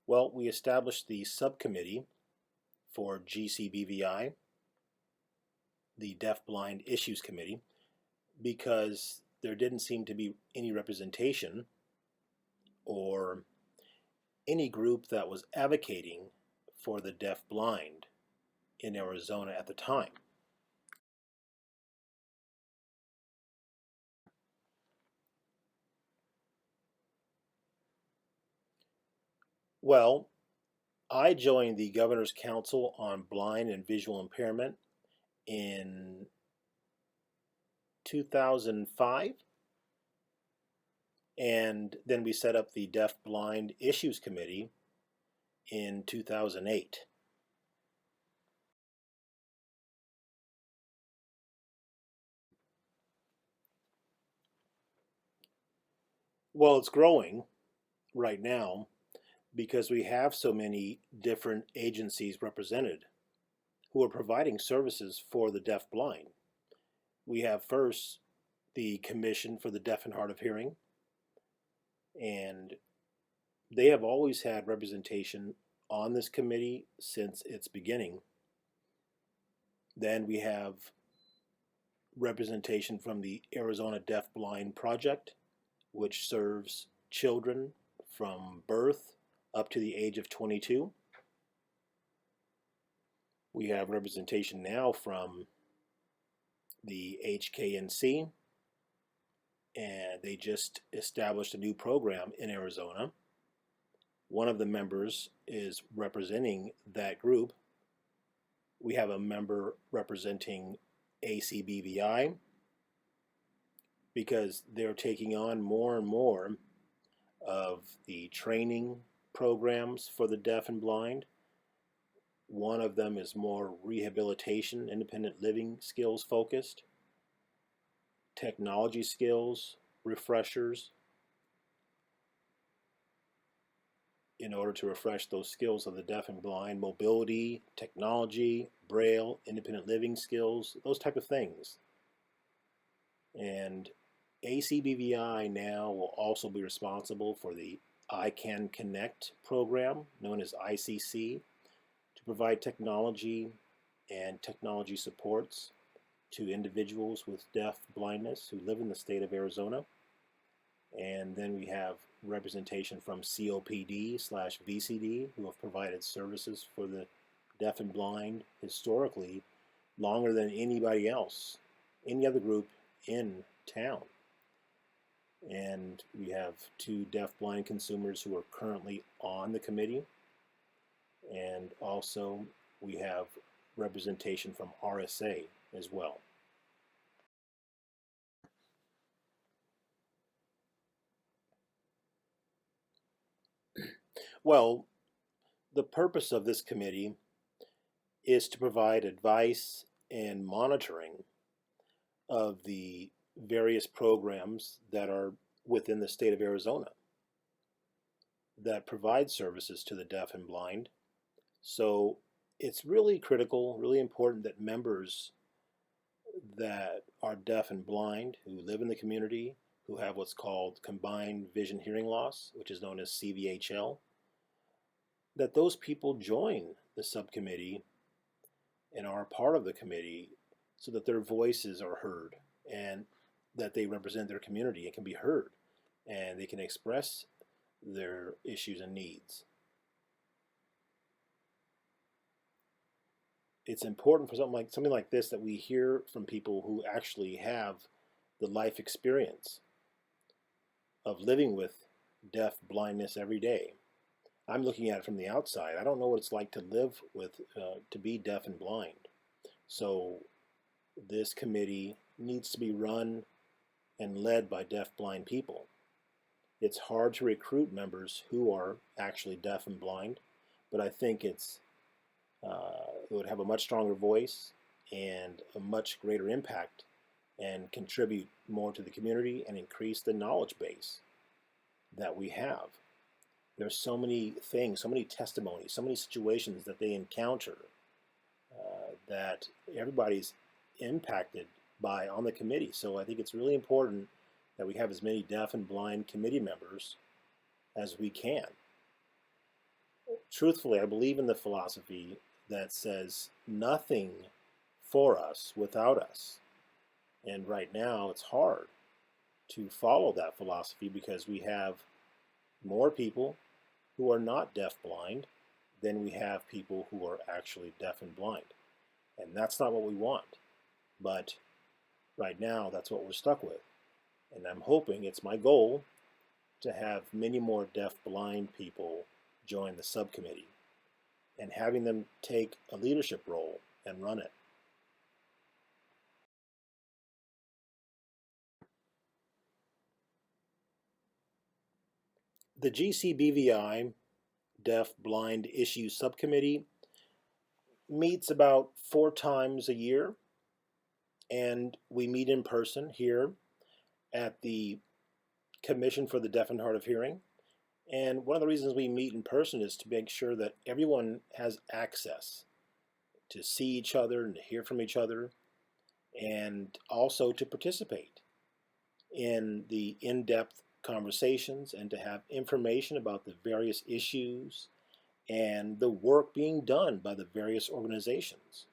Well, we established the subcommittee for GCBVI, the DeafBlind Issues Committee, because there didn't seem to be any representation or any group that was advocating for the deaf-blind in Arizona at the time. Well, I joined the Governor's Council on Blind and Visual Impairment in 2005, and then we set up the Deaf-Blind Issues Committee in 2008. Well, it's growing right now because we have so many different agencies represented who are providing services for the deaf-blind. We have first the Commission for the Deaf and Hard of Hearing, and they have always had representation on this committee since its beginning. Then we have representation from the Arizona Deaf-Blind Project, which serves children from birth up to the age of 22. We have representation now from the HKNC, and they just established a new program in Arizona. One of the members is representing that group. We have a member representing ACBVI because they're taking on more and more of the training programs for the deaf and blind. One of them is more rehabilitation, independent living skills focused, technology skills, refreshers, in order to refresh those skills of the deaf and blind, mobility, technology, braille, independent living skills, those type of things. And ACBVI now will also be responsible for the I Can Connect program, known as ICC, to provide technology and technology supports to individuals with deaf blindness who live in the state of Arizona. And then we have representation from COPD/VCD, who have provided services for the deaf and blind historically longer than anybody else, any other group in town. And we have 2 deaf-blind consumers who are currently on the committee. And also we have representation from RSA as well. Well, the purpose of this committee is to provide advice and monitoring of the various programs that are within the state of Arizona that provide services to the deaf and blind. So it's really critical, really important that members that are deaf and blind who live in the community, who have what's called combined vision hearing loss, which is known as CVHL, that those people join the subcommittee and are a part of the committee so that their voices are heard and that they represent their community and can be heard and they can express their issues and needs. It's important for something like this that we hear from people who actually have the life experience of living with deaf blindness every day. I'm looking at it from the outside. I don't know what it's like to live with, to be deaf and blind. So this committee needs to be run and led by deaf-blind people. It's hard to recruit members who are actually deaf and blind, but I think it would have a much stronger voice and a much greater impact and contribute more to the community and increase the knowledge base that we have. There's so many things, so many testimonies, so many situations that they encounter that everybody's impacted by on the committee. So I think it's really important that we have as many deaf and blind committee members as we can. truthfully, I believe in the philosophy that says nothing for us without us. And right now, it's hard to follow that philosophy because we have more people who are not deaf-blind than we have people who are actually deaf and blind. And that's not what we want. But right now, that's what we're stuck with. And I'm hoping, it's my goal, to have many more deaf-blind people join the subcommittee and having them take a leadership role and run it. The GCBVI Deaf-Blind Issues Subcommittee meets about 4 times a year, and we meet in person here at the Commission for the Deaf and Hard of Hearing. And one of the reasons we meet in person is to make sure that everyone has access to see each other and to hear from each other, and also to participate in the in-depth conversations and to have information about the various issues and the work being done by the various organizations.